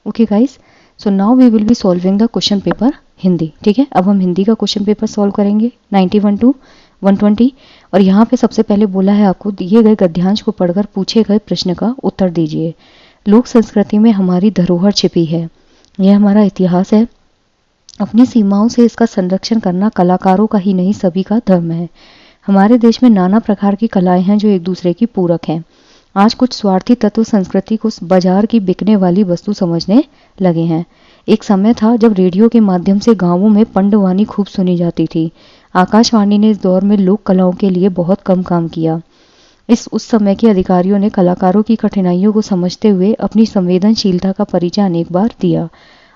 Okay guys, so now we will be solving the question paper Hindi. ठीक है, अब हम हिंदी का क्वेश्चन पेपर सॉल्व करेंगे 91 टू 120। और यहाँ पे सबसे पहले बोला है आपको दिए गए गद्यांश को पढ़कर पूछे गए प्रश्न का उत्तर दीजिए। लोक संस्कृति में हमारी धरोहर छिपी है, यह हमारा इतिहास है। अपनी सीमाओं से इसका संरक्षण करना कलाकारों का ही नहीं सभी का धर्म है। हमारे देश में नाना प्रकार की कलाएं हैं जो एक दूसरे की पूरक हैं। आज कुछ स्वार्थी तत्व संस्कृति को बाजार की बिकने वाली वस्तु समझने लगे हैं। एक समय था जब रेडियो के माध्यम से गांवों में पंडवानी खूब सुनी जाती थी। आकाशवाणी ने इस दौर में लोक कलाओं के लिए बहुत कम काम किया। उस समय के अधिकारियों ने कलाकारों की कठिनाइयों को समझते हुए अपनी संवेदनशीलता का परिचय अनेक बार दिया।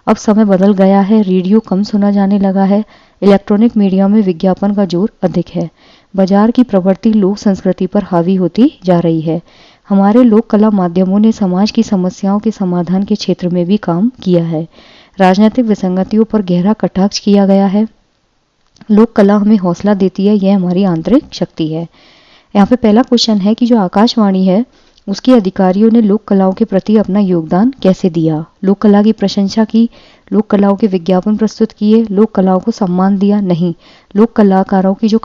अब समय बदल गया है, रेडियो कम सुना जाने लगा है, इलेक्ट्रॉनिक मीडिया में विज्ञापन का जोर अधिक है। बाजार की प्रवृत्ति लोक संस्कृति पर हावी होती जा रही है। हमारे लोक कला माध्यमों ने समाज की समस्याओं के समाधान के क्षेत्र में भी काम किया है। राजनीतिक विसंगतियों पर गहरा कटाक्ष किया गया है। लोक कला हमें हौसला देती है, यह हमारी आंतरिक शक्ति है। यहाँ पे पहला क्वेश्चन है कि जो आकाशवाणी है उसके अधिकारियों ने लोक कलाओं के प्रति अपना योगदान कैसे दिया। लोक कला की प्रशंसा की, लोक कलाओं के विज्ञापन प्रस्तुत किए, लोक कलाओं को सम्मान दिया? नहीं। लोक कलाकारों की जो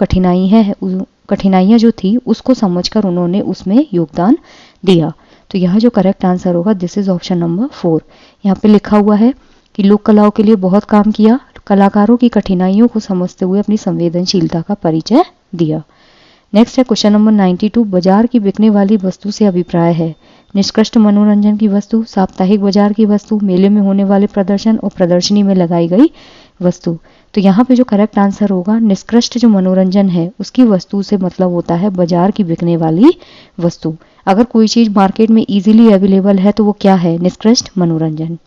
कठिनाइयां जो थी उसको समझकर उन्होंने उसमें योगदान दिया। तो यहाँ जो करेक्ट आंसर होगा दिस इज ऑप्शन नंबर 4। यहाँ पे लिखा हुआ है कि लोक कलाओं के लिए बहुत काम किया, कलाकारों की कठिनाइयों को समझते हुए अपनी संवेदनशीलता का परिचय दिया। नेक्स्ट है क्वेश्चन नंबर 92। बाजार की बिकने वाली वस्तु से अभिप्राय है। निष्कृष्ट मनोरंजन की वस्तु, साप्ताहिक बाजार की वस्तु, मेले में होने वाले प्रदर्शन और प्रदर्शनी में लगाई गई वस्तु। तो यहाँ पे जो करेक्ट आंसर होगा निष्कृष्ट जो मनोरंजन है उसकी वस्तु से मतलब होता है बाजार की बिकने वाली वस्तु। अगर कोई चीज मार्केट में इजीली अवेलेबल है तो वो क्या है? निष्कृष्ट मनोरंजन।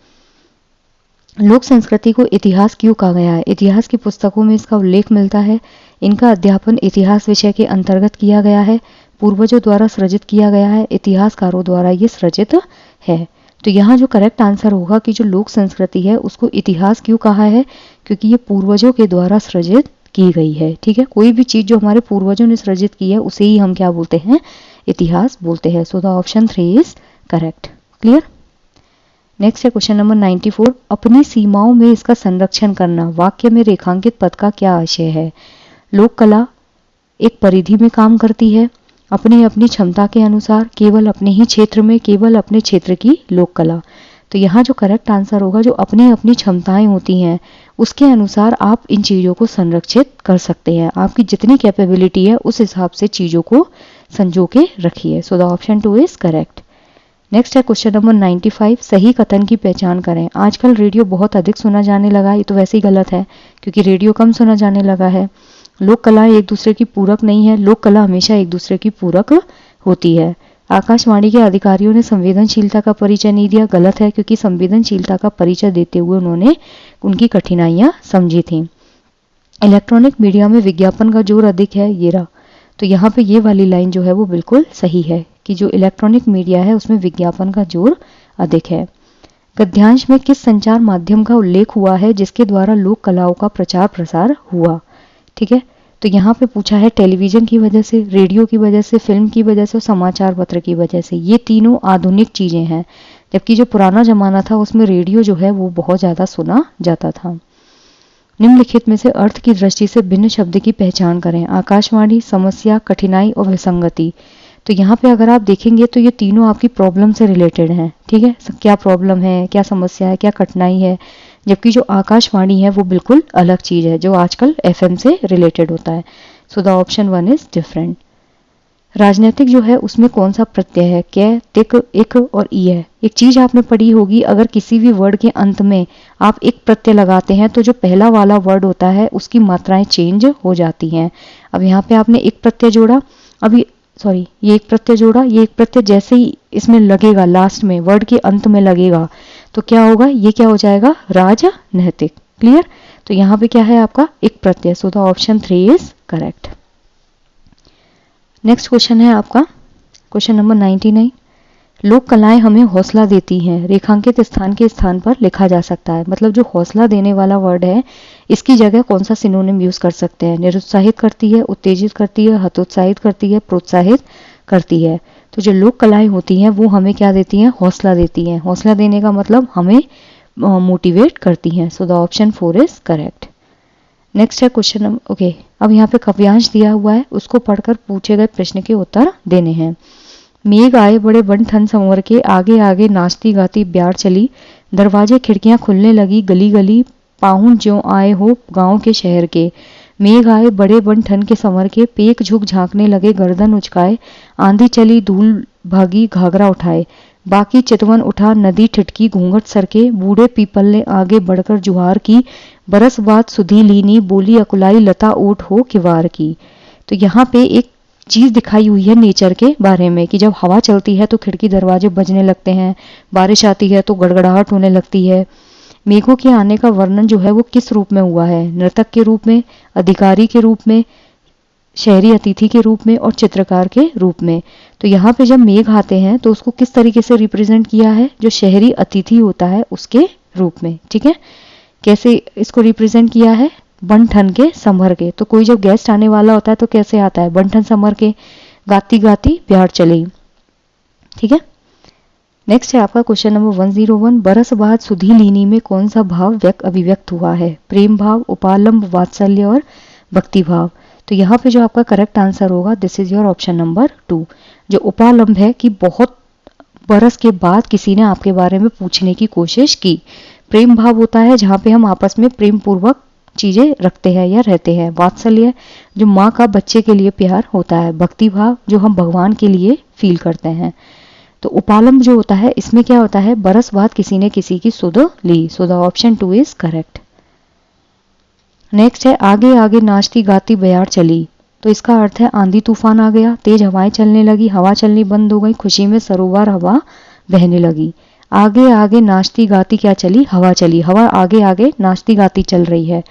लोक संस्कृति को इतिहास क्यों कहा गया है? इतिहास की पुस्तकों में इसका उल्लेख मिलता है। इनका अध्यापन इतिहास विषय के अंतर्गत किया गया है। पूर्वजों द्वारा सृजित किया गया है, इतिहासकारों द्वारा ये सृजित है। तो यहाँ जो करेक्ट आंसर होगा कि जो लोक संस्कृति है उसको इतिहास क्यों कहा है? क्योंकि ये पूर्वजों के द्वारा सृजित की गई है। ठीक है, कोई भी चीज जो हमारे पूर्वजों ने सृजित की है उसे ही हम क्या बोलते हैं? इतिहास बोलते हैं। So the option 3 is correct. Clear. Next है क्वेश्चन नंबर 94। अपनी सीमाओं में इसका संरक्षण करना, वाक्य में रेखांकित पद का क्या आशय है? लोक कला एक परिधि में काम करती है, अपनी अपनी क्षमता के अनुसार, केवल अपने ही क्षेत्र में, केवल अपने क्षेत्र की लोक कला। तो यहाँ जो करेक्ट आंसर होगा जो अपनी अपनी क्षमताएं होती हैं उसके अनुसार आप इन चीज़ों को संरक्षित कर सकते हैं। आपकी जितनी कैपेबिलिटी है उस हिसाब से चीज़ों को संजो के रखिए। सो the option 2 is correct. Next है क्वेश्चन नंबर 95। सही कथन की पहचान करें। आजकल रेडियो बहुत अधिक सुना जाने लगा, ये तो वैसे ही गलत है क्योंकि रेडियो कम सुना जाने लगा है। लोक कलाएं एक दूसरे की पूरक नहीं है, लोक कला हमेशा एक दूसरे की पूरक होती है। आकाशवाणी के अधिकारियों ने संवेदनशीलता का परिचय नहीं दिया, गलत है क्योंकि संवेदनशीलता का परिचय देते हुए उन्होंने उनकी कठिनाइयां समझी थी। इलेक्ट्रॉनिक मीडिया में विज्ञापन का जोर अधिक है, ये रहा। तो यहाँ पे ये वाली लाइन जो है वो बिल्कुल सही है कि जो इलेक्ट्रॉनिक मीडिया है उसमें विज्ञापन का जोर अधिक है। गद्यांश में किस संचार माध्यम का उल्लेख हुआ है जिसके द्वारा लोक कलाओं का प्रचार प्रसार हुआ? ठीक है, तो यहाँ पे पूछा है टेलीविजन की वजह से, रेडियो की वजह से, फिल्म की वजह से और समाचार पत्र की वजह से। ये तीनों आधुनिक चीजें हैं, जबकि जो पुराना जमाना था उसमें रेडियो जो है वो बहुत ज्यादा सुना जाता था। निम्नलिखित में से अर्थ की दृष्टि से भिन्न शब्द की पहचान करें। आकाशवाणी, समस्या, कठिनाई और विसंगति। तो यहाँ पे अगर आप देखेंगे तो ये तीनों आपकी प्रॉब्लम से रिलेटेड हैं। ठीक है, क्या प्रॉब्लम है, क्या समस्या है, क्या कठिनाई है। जबकि जो आकाशवाणी है वो बिल्कुल अलग चीज है जो आजकल एफएम से रिलेटेड होता है। सो द ऑप्शन 1 इज डिफरेंट। राजनीतिक जो है उसमें कौन सा प्रत्यय है? कै, तिक, इक और ई है। एक चीज आपने पढ़ी होगी, अगर किसी भी वर्ड के अंत में आप एक प्रत्यय लगाते हैं तो जो पहला वाला वर्ड होता है उसकी मात्राएं चेंज हो जाती हैं। अब यहाँ पे आपने एक प्रत्यय जोड़ा, ये एक प्रत्यय जोड़ा, ये एक प्रत्यय जैसे ही इसमें लगेगा लास्ट में वर्ड के अंत में लगेगा तो क्या होगा? ये क्या हो जाएगा? राजनैतिक। क्लियर। तो यहाँ पे क्या है आपका? एक प्रत्यय। सो the option 3 is correct. Next question है आपका क्वेश्चन नंबर 99। लोक कलाएं हमें हौसला देती हैं, रेखांकित स्थान के स्थान पर लिखा जा सकता है। मतलब जो हौसला देने वाला वर्ड है इसकी जगह कौन सा सिनोनिम यूज कर सकते हैं? निरुत्साहित करती है, उत्तेजित करती है, हतोत्साहित करती है, प्रोत्साहित करती है। तो जो लोक कलाएं होती हैं वो हमें क्या देती हैं, हौसला देती हैं। हौसला देने का मतलब हमें मोटिवेट करती हैं। So the option 4 is correct. Next है क्वेश्चन नंबर, ओके, अब यहाँ पे काव्यांश दिया हुआ है, उसको पढ़कर पूछे गए प्रश्न के उत्तर देने हैं। मेघ आए बड़े बन ठन संवर के, आगे आगे नाचती गाती ब्यार चली, दरवाजे खिड़कियां खुलने लगी गली गली, पाहुन ज्यों आए हो गांव के शहर के। मेघ आए बड़े बन ठन के संवर के, पेक झुक झांकने लगे गर्दन उचकाए, आंधी चली धूल भागी घाघरा उठाए, बाकी चितवन उठा नदी ठिठकी घूंघट सरके, बूढ़े पीपल ने आगे बढ़कर जुहार की, बरस बाद सुधी लीनी बोली अकुलाई लता ओट हो किवार की। तो यहाँ पे एक चीज दिखाई हुई है नेचर के बारे में कि जब हवा चलती है तो खिड़की दरवाजे बजने लगते हैं, बारिश आती है तो गड़गड़ाहट होने लगती है। मेघों के आने का वर्णन जो है वो किस रूप में हुआ है, नर्तक के रूप में, अधिकारी के रूप में, शहरी अतिथि के रूप में और चित्रकार के रूप में। तो यहाँ पे जब मेघ आते हैं तो उसको किस तरीके से रिप्रेजेंट किया है, जो शहरी अतिथि होता है उसके रूप में, ठीक है। कैसे इसको रिप्रेजेंट किया है, बन ठन के संभर के। तो कोई जब गेस्ट आने वाला होता है तो कैसे आता है, बन ठन संभर के, गाती गाती ब्यार चली, ठीक है। नेक्स्ट है आपका क्वेश्चन नंबर 101, बरस बाद सुधी लीनी में कौन सा भाव अभिव्यक्त हुआ है, प्रेम भाव, उपालंब, वात्सल्य और भक्ति भाव। तो यहाँ पे जो आपका करेक्ट आंसर होगा, this is your option number 2। जो उपालंब है कि बहुत बरस के बाद किसी ने आपके बारे में पूछने की कोशिश की। प्रेम भाव होता है जहाँ पे हम आपस में प्रेम पूर्वक चीजें रखते हैं या रहते हैं। वात्सल्य जो माँ का बच्चे के लिए प्यार होता है। भक्ति भाव जो हम भगवान के लिए फील करते हैं। तो उपालंब जो होता है इसमें क्या होता है, बरस बाद किसी ने किसी की सुध ली। So the option 2 is correct. Next है, आगे आगे नाचती गाती बयार चली। तो इसका अर्थ है आंधी तूफान आ गया, तेज हवाएं चलने लगी, हवा चलनी बंद हो गई, खुशी में सरोवर हवा बहने लगी। आगे आगे नाचती गाती क्या चली, हवा चली, हवा आगे आगे नाचती गाती चल रही है।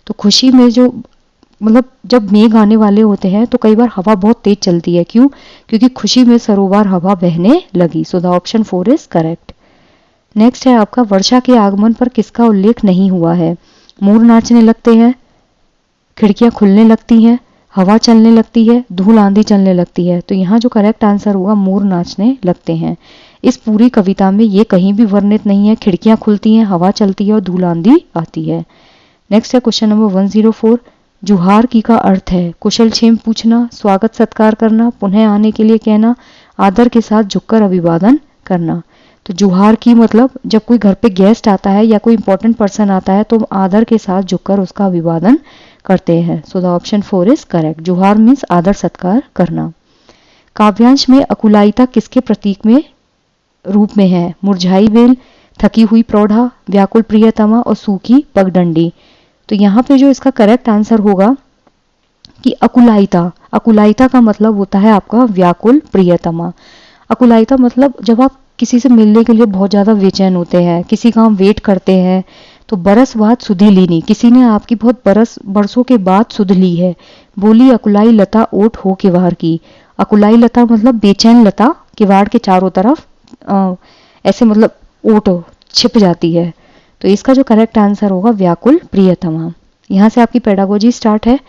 तो खुशी में जो मतलब जब मेघ आने वाले होते हैं तो कई बार हवा बहुत तेज चलती है, क्यों, क्योंकि खुशी में सरोवर हवा बहने लगी। सो the option 4 is correct. Next है आपका, वर्षा के आगमन पर किसका उल्लेख नहीं हुआ है, मोर नाचने लगते हैं, खिड़कियां खुलने लगती हैं, हवा चलने लगती है, धूल आंधी चलने लगती है। तो यहाँ जो करेक्ट आंसर होगा, मोर नाचने लगते हैं। इस पूरी कविता में ये कहीं भी वर्णित नहीं है, खिड़कियां खुलती हैं, हवा चलती है और धूल आंधी आती है। नेक्स्ट है क्वेश्चन नंबर 104, जुहार की का अर्थ है कुशल क्षेम पूछना, स्वागत सत्कार करना, पुनः आने के लिए कहना, आदर के साथ झुककर अभिवादन करना। तो जुहार की मतलब जब कोई घर पे गेस्ट आता है या कोई इंपॉर्टेंट पर्सन आता है तो आदर के साथ झुककर उसका अभिवादन करते हैं। So the option 4 is correct. जुहार मीन्स आदर सत्कार करना। काव्यांश में अकुलायिता किसके प्रतीक में रूप में है, मुरझाई बेल, थकी हुई प्रौढ़ा, व्याकुल प्रियतमा और सूखी पगडंडी। तो यहाँ पे जो इसका करेक्ट आंसर होगा कि अकुलायिता। अकुलायिता का मतलब होता है आपका व्याकुल प्रियतमा। अकुलायिता मतलब जब आप किसी से मिलने के लिए बहुत ज्यादा बेचैन होते हैं, किसी का हम वेट करते हैं। तो बरस बाद सुधी लीनी, किसी ने आपकी बहुत बरसों के बाद सुध ली है। बोली अकुलाई लता ओट हो किवाड़ की। अकुलाई लता मतलब बेचैन लता, किवाड़ के चारों तरफ ऐसे मतलब ओट छिप जाती है। तो इसका जो करेक्ट आंसर होगा व्याकुल प्रियतमा। यहाँ से आपकी पेडागोजी स्टार्ट है।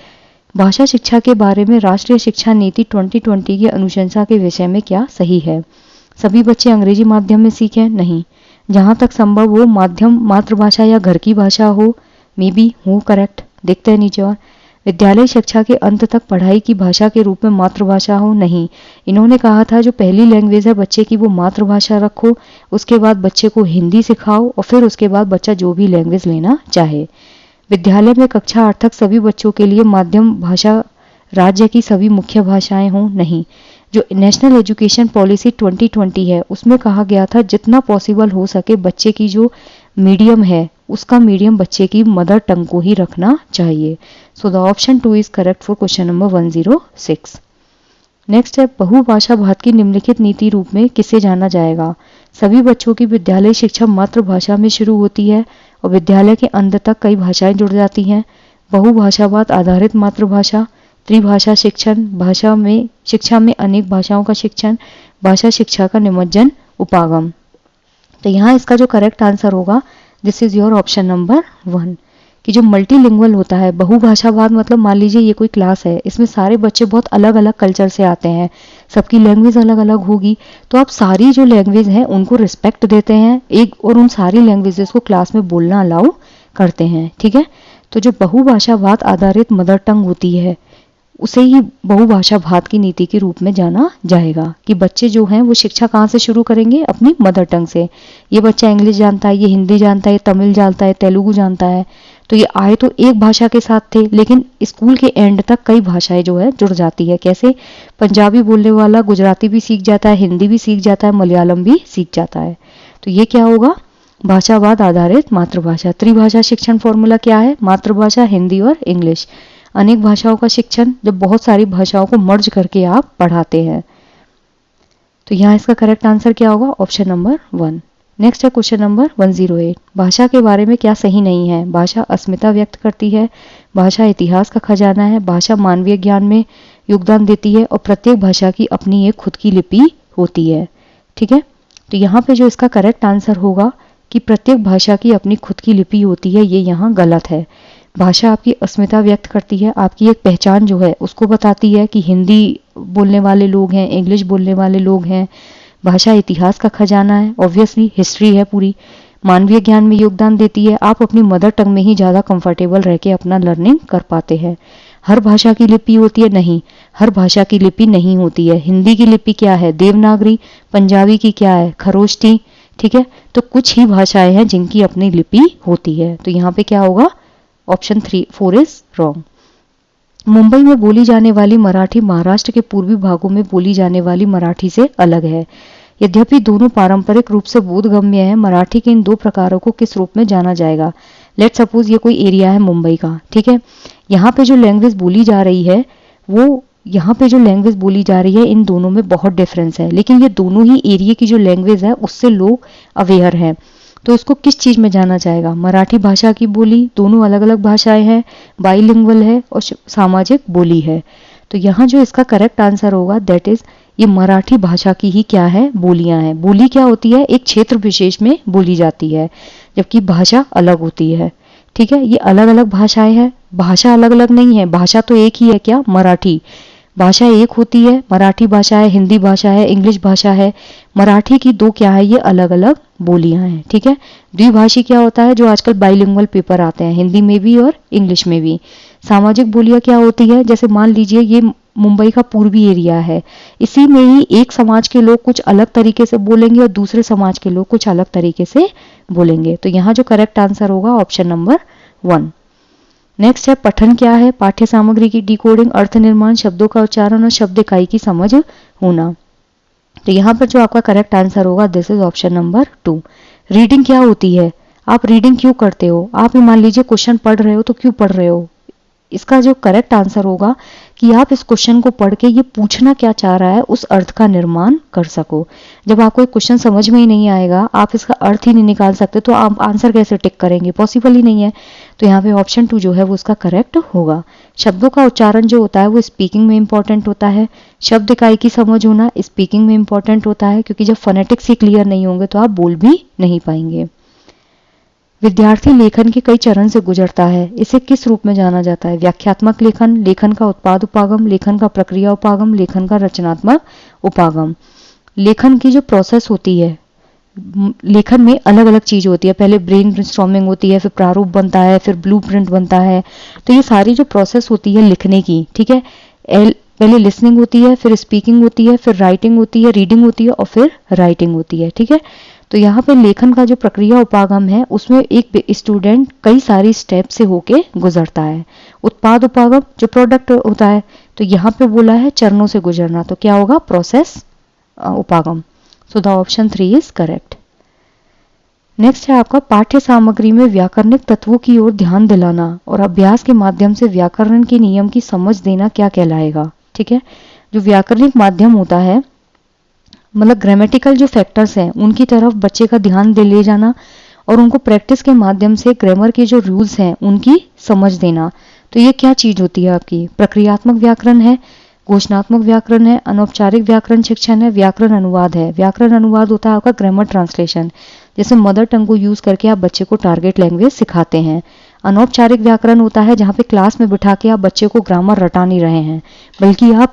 भाषा शिक्षा के बारे में राष्ट्रीय शिक्षा नीति 2020 की अनुशंसा के विषय में क्या सही है। सभी बच्चे अंग्रेजी माध्यम में सीखें, नहीं। जहां तक संभव हो माध्यम मातृभाषा या घर की भाषा हो, मे बी हो करेक्ट। देखते हैं नीचे और, विद्यालय शिक्षा के अंत तक पढ़ाई की भाषा के रूप में मातृभाषा हो, नहीं। इन्होंने कहा था जो पहली लैंग्वेज है बच्चे की वो मातृभाषा रखो, उसके बाद बच्चे को हिंदी सिखाओ और फिर उसके बाद बच्चा जो भी लैंग्वेज लेना चाहे। विद्यालय में कक्षा 8 तक सभी बच्चों के लिए माध्यम भाषा राज्य की सभी मुख्य भाषाएं हों, नहीं। जो नेशनल एजुकेशन पॉलिसी 2020 है उसमें कहा गया था जितना पॉसिबल हो सके बच्चे की जो मीडियम है उसका मीडियम बच्चे की मदर टंग को ही रखना चाहिए। सो the option 2 is correct for question number 106। Next है, बहुभाषा भारत की निम्नलिखित नीति रूप में किसे जाना जाएगा। सभी बच्चों की विद्यालय शिक्षा मातृभाषा में शुरू होती है और विद्यालय के अंत तक कई भाषाएं जुड़ जाती हैं। बहुभाषावाद आधारित मातृभाषा, त्रिभाषा शिक्षण, भाषा में शिक्षा में अनेक भाषाओं का शिक्षण, भाषा शिक्षा का निमज्जन, उपागम। तो यहाँ इसका जो करेक्ट आंसर होगा, this is your option number 1 कि जो मल्टीलिंगुअल होता है। बहुभाषावाद मतलब मान लीजिए ये कोई क्लास है, इसमें सारे बच्चे बहुत अलग अलग कल्चर से आते हैं, सबकी लैंग्वेज अलग अलग होगी, तो आप सारी जो लैंग्वेज हैं उनको रिस्पेक्ट देते हैं एक, और उन सारी लैंग्वेजेस को क्लास में बोलना अलाउ करते हैं, ठीक है। तो जो बहुभाषावाद आधारित मदर टंग होती है उसे ही बहुभाषावाद की नीति के रूप में जाना जाएगा, कि बच्चे जो हैं वो शिक्षा कहाँ से शुरू करेंगे, अपनी मदर टंग से। ये बच्चा इंग्लिश जानता है, ये हिंदी जानता है, ये तमिल जानता है, तेलुगु जानता है, तो ये आए तो एक भाषा के साथ थे, लेकिन स्कूल के एंड तक कई भाषाएं जो है जुड़ जाती है। कैसे? पंजाबी बोलने वाला गुजराती भी सीख जाता है, हिंदी भी सीख जाता है, मलयालम भी सीख जाता है। तो ये क्या होगा? भाषावाद आधारित मातृभाषा। त्रिभाषा शिक्षण फॉर्मूला क्या है? मातृभाषा, हिंदी और इंग्लिश। अनेक भाषाओं का शिक्षण, जब बहुत सारी भाषाओं को मर्ज करके आप पढ़ाते हैं। तो यहाँ इसका करेक्ट आंसर क्या होगा? Option number 1। नेक्स्ट है क्वेश्चन नंबर 108। भाषा के बारे में क्या सही नहीं है? भाषा अस्मिता व्यक्त करती है, भाषा इतिहास का खजाना है, भाषा मानवीय ज्ञान में योगदान देती है, और प्रत्येक भाषा की अपनी एक खुद की लिपि होती है, ठीक है। तो यहाँ पे जो इसका करेक्ट आंसर होगा कि प्रत्येक भाषा की अपनी खुद की लिपि होती है, ये यहाँ गलत है। भाषा आपकी अस्मिता व्यक्त करती है, आपकी एक पहचान जो है उसको बताती है कि हिंदी बोलने वाले लोग हैं, इंग्लिश बोलने वाले लोग हैं। भाषा इतिहास का खजाना है, ऑब्वियसली हिस्ट्री है पूरी। मानवीय ज्ञान में योगदान देती है, आप अपनी मदर टंग में ही ज़्यादा कंफर्टेबल रह के अपना लर्निंग कर पाते हैं। हर भाषा की लिपि होती है? नहीं, हर भाषा की लिपि नहीं होती है। हिंदी की लिपि क्या है? देवनागरी। पंजाबी की क्या है? खरोष्टी, ठीक है। तो कुछ ही भाषाएं हैं जिनकी अपनी लिपि होती है। तो यहाँ पे क्या होगा? Option 4 is wrong. मुंबई में बोली जाने वाली मराठी महाराष्ट्र के पूर्वी भागों में बोली जाने वाली मराठी से अलग है। यद्यपि दोनों पारंपरिक रूप से बोधगम्य है, मराठी के इन दो प्रकारों को किस रूप में जाना जाएगा? लेट सपोज ये कोई एरिया है मुंबई का, ठीक है। यहाँ पे जो लैंग्वेज बोली जा रही है वो, यहाँ पे जो लैंग्वेज बोली जा रही है इन दोनों में बहुत डिफरेंस है, लेकिन ये दोनों ही एरिया की जो लैंग्वेज है उससे लोग अवेयर हैं। तो इसको किस चीज में जाना जाएगा? मराठी भाषा की बोली, दोनों अलग अलग भाषाएं हैं, बाइलिंगुअल है और सामाजिक बोली है। तो यहाँ जो इसका करेक्ट आंसर होगा दैट इज ये मराठी भाषा की ही क्या है? बोलियां हैं। बोली क्या होती है? एक क्षेत्र विशेष में बोली जाती है, जबकि भाषा अलग होती है, ठीक है। ये अलग अलग भाषाएं हैं, भाषा अलग अलग नहीं है, भाषा तो एक ही है। क्या? मराठी भाषा एक होती है, मराठी भाषा है, हिंदी भाषा है, इंग्लिश भाषा है। मराठी की दो क्या है? ये अलग अलग बोलियां हैं, ठीक है। द्विभाषी क्या होता है? जो आजकल बाइलिंगुअल पेपर आते हैं, हिंदी में भी और इंग्लिश में भी। सामाजिक बोलियां क्या होती है? जैसे मान लीजिए ये मुंबई का पूर्वी एरिया है, इसी में ही एक समाज के लोग कुछ अलग तरीके से बोलेंगे और दूसरे समाज के लोग कुछ अलग तरीके से बोलेंगे। तो यहाँ जो करेक्ट आंसर होगा ऑप्शन नंबर 1। नेक्स्ट है पठन क्या है? पाठ्य सामग्री की डिकोडिंग, अर्थ निर्माण, शब्दों का उच्चारण और शब्द इकाई की समझ होना। तो यहाँ पर जो आपका करेक्ट आंसर होगा this is option number 2। Reading क्या होती है? आप रीडिंग क्यों करते हो? आप मान लीजिए क्वेश्चन पढ़ रहे हो तो क्यों पढ़ रहे हो? इसका जो करेक्ट आंसर होगा कि आप इस क्वेश्चन को पढ़ के ये पूछना क्या चाह रहा है उस अर्थ का निर्माण कर सको। जब आपको एक क्वेश्चन समझ में ही नहीं आएगा, आप इसका अर्थ ही नहीं निकाल सकते, तो आप आंसर कैसे टिक करेंगे? पॉसिबल ही नहीं है। तो यहाँ पे ऑप्शन 2 जो है वो उसका करेक्ट होगा। शब्दों का उच्चारण जो होता है वो स्पीकिंग में इंपॉर्टेंट होता है। शब्द इकाई की समझ होना स्पीकिंग में इंपॉर्टेंट होता है, क्योंकि जब फोनेटिक्स ही क्लियर नहीं होंगे तो आप बोल भी नहीं पाएंगे। विद्यार्थी लेखन के कई चरण से गुजरता है, इसे किस रूप में जाना जाता है? व्याख्यात्मक लेखन, लेखन का उत्पाद उपागम, लेखन का प्रक्रिया उपागम, लेखन का रचनात्मक उपागम। लेखन की जो प्रोसेस होती है, लेखन में अलग अलग चीज होती है। पहले ब्रेनस्टॉर्मिंग होती है, फिर प्रारूप बनता है, फिर ब्लूप्रिंट बनता है। तो ये सारी जो प्रोसेस होती है लिखने की, ठीक है, पहले लिसनिंग होती है, फिर स्पीकिंग होती है, फिर राइटिंग होती है, रीडिंग होती है और फिर राइटिंग होती है, ठीक है। तो यहाँ पे लेखन का जो प्रक्रिया उपागम है उसमें एक स्टूडेंट कई सारी स्टेप से होके गुजरता है। उत्पाद उपागम जो प्रोडक्ट होता है, तो यहाँ पे बोला है चरणों से गुजरना, तो क्या होगा? प्रोसेस उपागम। सो the option 3 is correct. Next है आपका पाठ्य सामग्री में व्याकरणिक तत्वों की ओर ध्यान दिलाना और अभ्यास के माध्यम से व्याकरण के नियम की समझ देना क्या कहलाएगा? ठीक है, जो व्याकरणिक माध्यम होता है मतलब ग्रामेटिकल जो फैक्टर्स हैं उनकी तरफ बच्चे का ध्यान दे ले जाना और उनको प्रैक्टिस के माध्यम से ग्रामर के जो रूल्स हैं उनकी समझ देना। तो ये क्या चीज होती है आपकी? प्रक्रियात्मक व्याकरण है, घोषणात्मक व्याकरण है, अनौपचारिक व्याकरण शिक्षण है, व्याकरण अनुवाद है। व्याकरण अनुवाद होता है आपका ग्रामर ट्रांसलेशन, जैसे मदर टंग को यूज करके आप बच्चे को टारगेट लैंग्वेज सिखाते हैं। अनौपचारिक व्याकरण होता है जहाँ पे क्लास में बिठा के आप बच्चे को ग्रामर रटा नहीं रहे हैं, बल्कि आप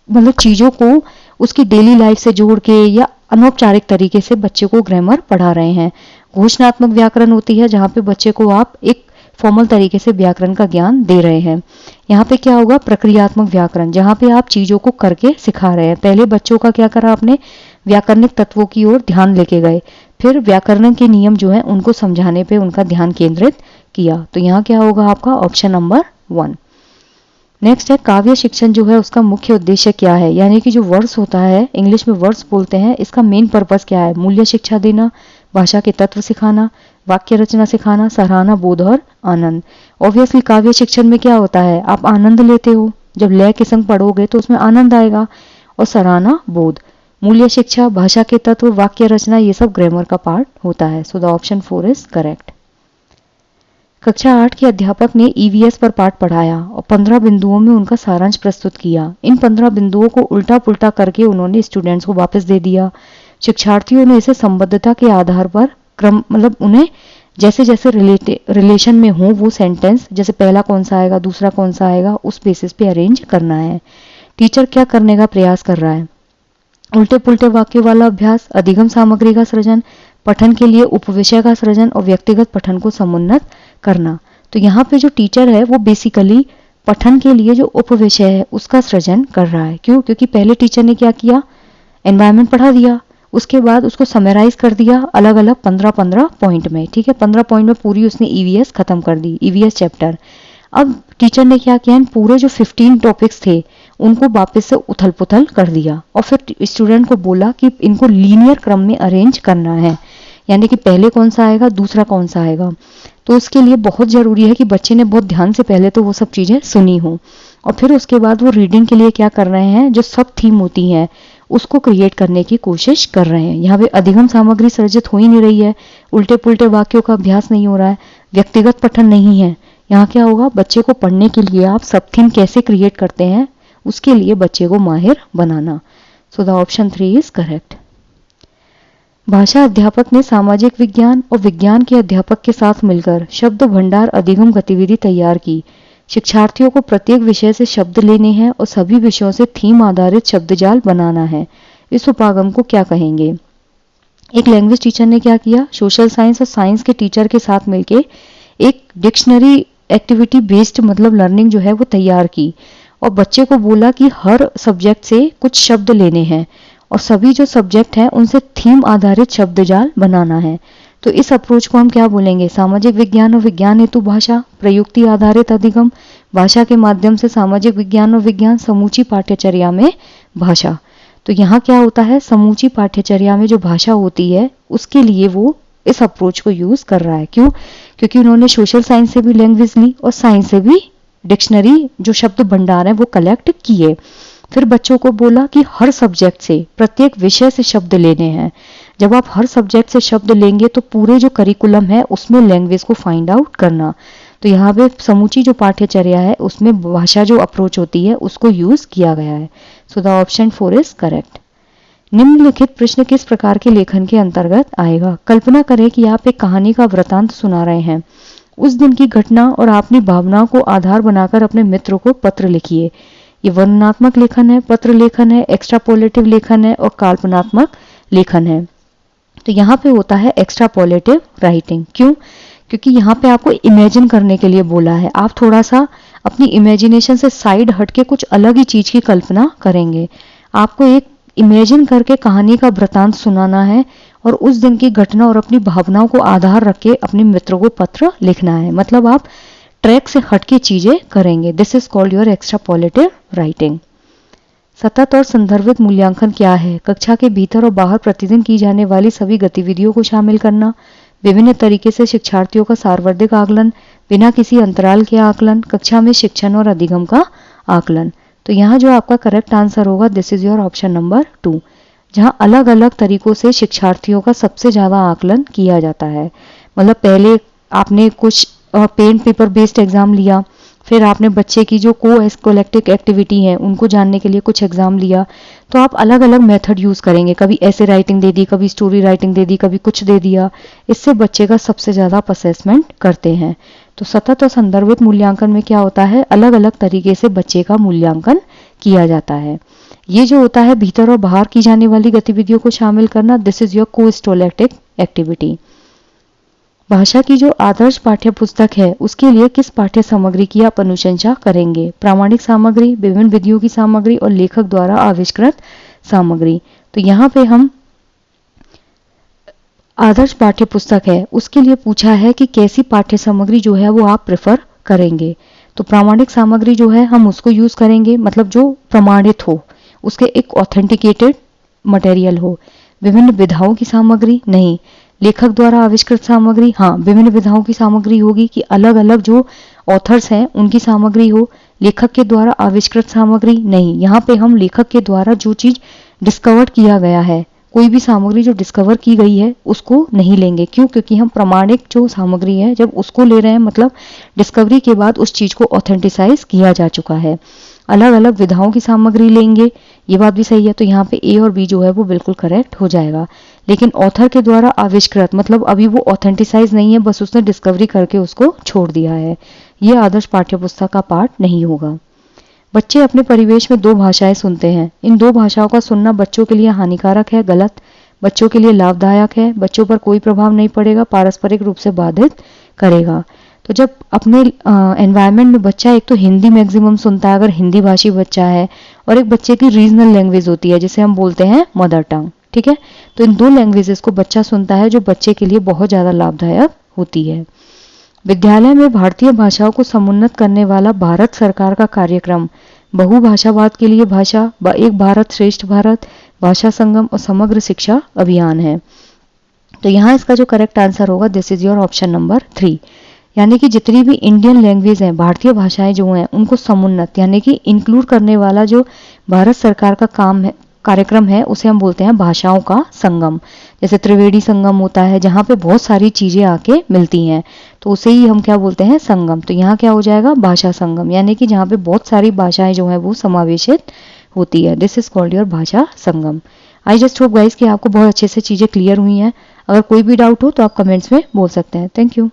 मतलब चीज़ों को उसकी डेली लाइफ से जोड़ के या अनौपचारिक तरीके से बच्चे को ग्रामर पढ़ा रहे हैं। घोषणात्मक व्याकरण होती है जहाँ पे बच्चे को आप एक फॉर्मल तरीके से व्याकरण का ज्ञान दे रहे हैं। यहाँ पे क्या होगा, प्रक्रियात्मक व्याकरण, जहाँ पे आप चीज़ों को करके सिखा रहे हैं। पहले बच्चों का क्या करा आपने, व्याकरणिक तत्वों की ओर ध्यान लेके गए, फिर व्याकरण के नियम जो है उनको समझाने पे उनका ध्यान केंद्रित किया। तो यहाँ क्या होगा आपका ऑप्शन नंबर 1। नेक्स्ट है काव्य शिक्षण जो है उसका मुख्य उद्देश्य क्या है, यानी कि जो वर्ड्स होता है, इंग्लिश में वर्ड्स बोलते हैं, इसका मेन पर्पस क्या है, मूल्य शिक्षा देना, भाषा के तत्व सिखाना, वाक्य रचना सिखाना, सराहना, बोध और आनंद। ऑब्वियसली काव्य शिक्षण में क्या होता है, आप आनंद लेते हो, जब लय के संग पढ़ोगे तो उसमें आनंद आएगा, और सराहना, बोध। मूल्य शिक्षा, भाषा के तत्व, वाक्य रचना, ये सब ग्रामर का पार्ट होता है। सो द ऑप्शन 4 इज करेक्ट। कक्षा 8 के अध्यापक ने ईवीएस पर पाठ पढ़ाया और 15 बिंदुओं में उनका सारांश प्रस्तुत किया। इन 15 बिंदुओं को उल्टा पुल्टा करके उन्होंने स्टूडेंट्स को वापस दे दिया। शिक्षार्थियों ने इसे संबद्धता के आधार पर क्रम मतलब उन्हें जैसे जैसे रिलेशन में हो वो सेंटेंस, जैसे पहला कौन सा आएगा, दूसरा कौन सा आएगा, उस बेसिस पे अरेंज करना है। टीचर क्या करने का प्रयास कर रहा है, उल्टे पुल्टे वाक्यों वाला अभ्यास, अधिगम सामग्री का सृजन, पठन के लिए उपविषय का सृजन और व्यक्तिगत पठन को समुन्नत करना। तो यहाँ पे जो टीचर है वो बेसिकली पठन के लिए जो उपविषय है उसका सृजन कर रहा है। क्यों? क्योंकि पहले टीचर ने क्या किया, एनवायरनमेंट पढ़ा दिया, उसके बाद उसको समराइज कर दिया अलग अलग 15-15 पॉइंट में। ठीक है, 15 पॉइंट में पूरी उसने ईवीएस खत्म कर दी, ईवीएस चैप्टर। अब टीचर ने क्या किया, पूरे जो 15 टॉपिक्स थे उनको वापस से उथल पुथल कर दिया और फिर स्टूडेंट को बोला कि इनको लीनियर क्रम में अरेंज करना है, यानी कि पहले कौन सा आएगा, दूसरा कौन सा आएगा। तो उसके लिए बहुत ज़रूरी है कि बच्चे ने बहुत ध्यान से पहले तो वो सब चीज़ें सुनी हो और फिर उसके बाद वो रीडिंग के लिए क्या कर रहे हैं, जो सब थीम होती हैं उसको क्रिएट करने की कोशिश कर रहे हैं। यहाँ पे अधिगम सामग्री सर्जित हो ही नहीं रही है, उल्टे पुल्टे वाक्यों का अभ्यास नहीं हो रहा है, व्यक्तिगत पठन नहीं है। यहाँ क्या होगा, बच्चे को पढ़ने के लिए आप सब थीम कैसे क्रिएट करते हैं उसके लिए बच्चे को माहिर बनाना। So the option 3 is correct. भाषा अध्यापक ने सामाजिक विज्ञान और विज्ञान के अध्यापक के साथ मिलकर शब्द भंडार अधिगम गतिविधि तैयार की। शिक्षार्थियों को प्रत्येक विषय से शब्द लेने हैं और सभी विषयों से थीम आधारित शब्दजाल बनाना है। इस उपागम को क्या कहेंगे? एक लैंग्वेज टीचर ने क्या किया, सोशल साइंस और साइंस के टीचर के साथ मिलकर एक डिक्शनरी एक्टिविटी बेस्ड मतलब लर्निंग जो है वो तैयार की और बच्चे को बोला कि हर सब्जेक्ट से कुछ शब्द लेने हैं और सभी जो सब्जेक्ट हैं उनसे थीम आधारित शब्दजाल बनाना है। तो इस अप्रोच को हम क्या बोलेंगे, सामाजिक विज्ञान और विज्ञान हेतु भाषा, प्रयुक्ति आधारित अधिगम, भाषा के माध्यम से सामाजिक विज्ञान और विज्ञान, समूची पाठ्यचर्या में भाषा। तो यहाँ क्या होता है, समूची पाठ्यचर्या में जो भाषा होती है उसके लिए वो इस अप्रोच को यूज कर रहा है। क्यों? क्योंकि उन्होंने सोशल साइंस से भी लैंग्वेज ली और साइंस से भी डिक्शनरी जो शब्द भंडार है वो कलेक्ट किए। फिर बच्चों को बोला कि हर सब्जेक्ट से, प्रत्येक विषय से शब्द लेने हैं। जब आप हर सब्जेक्ट से शब्द लेंगे तो पूरे जो करिकुलम है उसमें लैंग्वेज को फाइंड आउट करना। तो यहाँ पे समूची जो पाठ्यचर्या है उसमें भाषा जो अप्रोच होती है उसको यूज किया गया है। सो द ऑप्शन 4 इज करेक्ट। निम्नलिखित प्रश्न किस प्रकार के लेखन के अंतर्गत आएगा? कल्पना करें कि आप एक कहानी का वृतांत सुना रहे हैं। उस दिन की घटना और अपनी भावनाओं को आधार बनाकर अपने मित्र को पत्र लिखिए। ये वर्णनात्मक लेखन है, पत्र लेखन है, एक्स्ट्रापोलेटिव लेखन है और कल्पनात्मक लेखन है। तो यहाँ पे होता है एक्स्ट्रापोलेटिव राइटिंग। क्यों? क्योंकि यहाँ पे आपको इमेजिन करने के लिए बोला है। आप थोड़ा सा अपनी इमेजिनेशन से साइड हट के कुछ अलग ही चीज की कल्पना करेंगे। आपको एक इमेजिन करके कहानी का वृतांत सुनाना है और उस दिन की घटना और अपनी भावनाओं को आधार रख के अपने मित्र को पत्र लिखना है। मतलब आप ट्रैक से हटके चीजें करेंगे। This is called your extrapolative writing. सतत और संदर्भित मूल्यांकन क्या है? कक्षा के भीतर और बाहर प्रतिदिन की जाने वाली सभी गतिविधियों को शामिल करना, विभिन्न तरीके से शिक्षार्थियों का सार्वधिक आकलन, बिना किसी अंतराल के आकलन, कक्षा में शिक्षण और अधिगम का आकलन। तो यहाँ जो आपका करेक्ट आंसर होगा this is your option number 2, जहाँ अलग अलग तरीकों से शिक्षार्थियों का सबसे ज्यादा आकलन किया जाता है। मतलब पहले आपने कुछ पेन पेपर बेस्ड एग्जाम लिया, फिर आपने बच्चे की जो कोलेक्टिव एक्टिविटी है उनको जानने के लिए कुछ एग्जाम लिया, तो आप अलग अलग मेथड यूज करेंगे। कभी ऐसे राइटिंग दे दी, कभी स्टोरी राइटिंग दे दी, कभी कुछ दे दिया। इससे बच्चे का सबसे ज्यादा असेसमेंट करते हैं। तो सतत और संदर्भित मूल्यांकन में क्या होता है, अलग अलग तरीके से बच्चे का मूल्यांकन किया जाता है। ये जो होता है भीतर और बाहर की जाने वाली गतिविधियों को शामिल करना, दिस इज योर कोस्टोलैक्टिक एक्टिविटी। भाषा की जो आदर्श पाठ्य पुस्तक है उसके लिए किस पाठ्य सामग्री की आप अनुशंसा करेंगे? प्रामाणिक सामग्री, विभिन्न विधियों की सामग्री और लेखक द्वारा आविष्कृत सामग्री। तो यहाँ पे हम आदर्श पाठ्य पुस्तक है उसके लिए पूछा है कि कैसी पाठ्य सामग्री जो है वो आप प्रेफर करेंगे। तो प्रामाणिक सामग्री जो है हम उसको यूज करेंगे, मतलब जो प्रमाणित हो, उसके एक ऑथेंटिकेटेड मटेरियल हो। विभिन्न विधाओं की सामग्री नहीं। लेखक द्वारा आविष्कृत सामग्री, हाँ विभिन्न विधाओं की सामग्री होगी कि अलग अलग जो ऑथर्स हैं उनकी सामग्री हो। लेखक के द्वारा आविष्कृत सामग्री नहीं। यहाँ पे हम लेखक के द्वारा जो चीज डिस्कवर किया गया है, कोई भी सामग्री जो डिस्कवर की गई है उसको नहीं लेंगे। क्यों? क्योंकि हम प्रमाणिक जो सामग्री है जब उसको ले रहे हैं मतलब डिस्कवरी के बाद उस चीज को ऑथेंटिसाइज किया जा चुका है। अलग अलग विधाओं की सामग्री लेंगे, ये बात भी सही है। तो यहाँ पे ए और बी जो है वो बिल्कुल करेक्ट हो जाएगा। लेकिन ऑथर के द्वारा आविष्कृत मतलब अभी वो ऑथेंटिसाइज नहीं है, बस उसने डिस्कवरी करके उसको छोड़ दिया है, ये आदर्श पाठ्य पुस्तक का पार्ट नहीं होगा। बच्चे अपने परिवेश में दो भाषाएं सुनते हैं। इन दो भाषाओं का सुनना बच्चों के लिए हानिकारक है, गलत। बच्चों के लिए लाभदायक है, बच्चों पर कोई प्रभाव नहीं पड़ेगा, पारस्परिक रूप से बाधित करेगा। तो जब अपने एनवायरनमेंट में बच्चा एक तो हिंदी मैक्सिमम सुनता है अगर हिंदी भाषी बच्चा है, और एक बच्चे की रीजनल लैंग्वेज होती है जिसे हम बोलते हैं मदर टंग, ठीक है। तो इन दो लैंग्वेजेस को बच्चा सुनता है जो बच्चे के लिए बहुत ज़्यादा लाभदायक होती है। विद्यालय में भारतीय भाषाओं को समुन्नत करने वाला भारत सरकार का कार्यक्रम बहुभाषावाद के लिए भाषा, एक भारत श्रेष्ठ भारत, भाषा संगम और समग्र शिक्षा अभियान है। तो यहाँ इसका जो करेक्ट आंसर होगा this is your option number 3। यानी कि जितनी भी इंडियन लैंग्वेज हैं, भारतीय भाषाएं जो हैं उनको समुन्नत यानी कि इंक्लूड करने वाला जो भारत सरकार का काम है, कार्यक्रम है, उसे हम बोलते हैं भाषाओं का संगम। जैसे त्रिवेणी संगम होता है जहाँ पे बहुत सारी चीजें आके मिलती हैं, तो उसे ही हम क्या बोलते हैं? संगम। तो यहाँ क्या हो जाएगा? भाषा संगम, यानी कि जहाँ पे बहुत सारी भाषाएं जो है वो समावेशित होती है। दिस इज कॉल्ड योर भाषा संगम। आई जस्ट होप गाइस कि आपको बहुत अच्छे से चीजें क्लियर हुई हैं। अगर कोई भी डाउट हो तो आप कमेंट्स में बोल सकते हैं। Thank you.